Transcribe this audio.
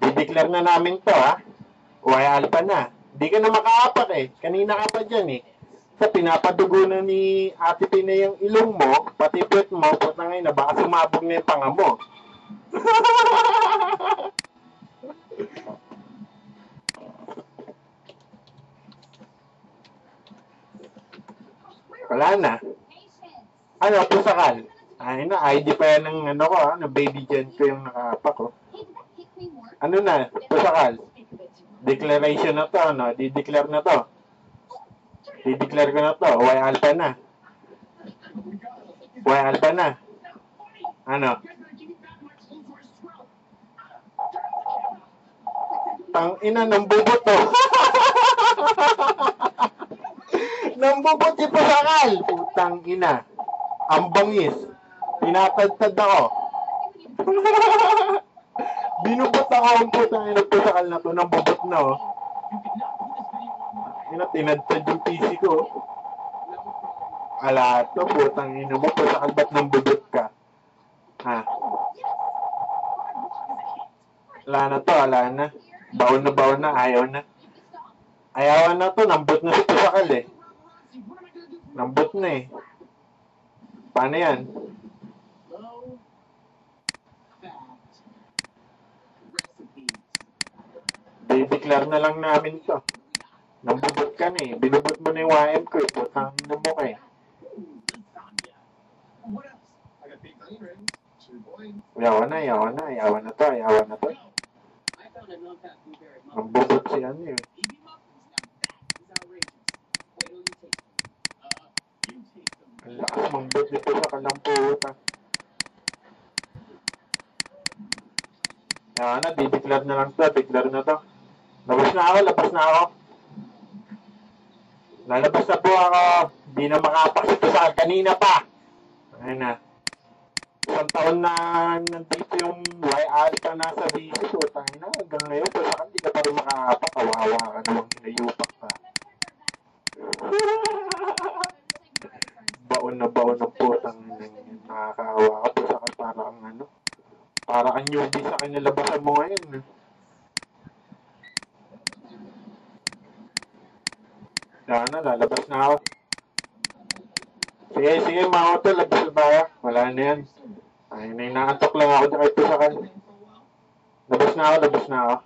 Dideclare na namin to, ha? Y alpha na. Di ka na makaapak eh. Kanina ka pa dyan eh. Sa pinapadugo na ni Ate Pina yung ilong mo, pati puwet mo, puta ngayon na baka sumabog na yung panga mo. Wala na. Ano, pusakal? Ay na, ID pa yan ng ano ko, ha? Ng baby Jen ko yung nakaapak ko. Ano na, pusakal? Declaration na to, no? Di-declare na to. Di-declare ko na to. Y alpha na. Y alpha na. Ano? Tang ina, nambubot to. Nambubot yung pusakal. Putang ina. Ang bangis. Tinatadtad ako. Binubot ako ang putang ina pusakal na to. Nambubot na, oh. Ina, tinadtad yung PC ko. Ala to, putang ina mo. Pusakal ba't nambubot ka? Ha? Wala na to, wala na. Baon na, ayaw na. Ayawan na to, nambot na si pusakal eh. Nambot na eh. Paano yan? Di-declare na lang namin to. Nambubot ka na eh. Binubot mo na yung YM ko eh. Putang ina mo ka eh. Yawan na to. Nambubot si ano eh. Ang lakas mambot dito sa kalang puta. Yawan na, di-declare na lang to. Declare na to. Labas na ako. Lalabas na po ako. Di na makapakito sa kanina pa. Ayun na. Isang taon na nandito yung Y alpha na sa DC. So, tayo na. Hanggang ngayon, pero saka hindi ka pa rin makapak. Kawawa ka namang hinayupak ka. Baon na putang nakakaawa ka. Pero saka parang ano. Para kang newbie sa kanya labasan mo ngayon. Na, lalabas na ako. Sige, mga to, labas na tayo. Wala na yan. Ay, inaantok lang ako dyan kay Pusakal. Labas na ako.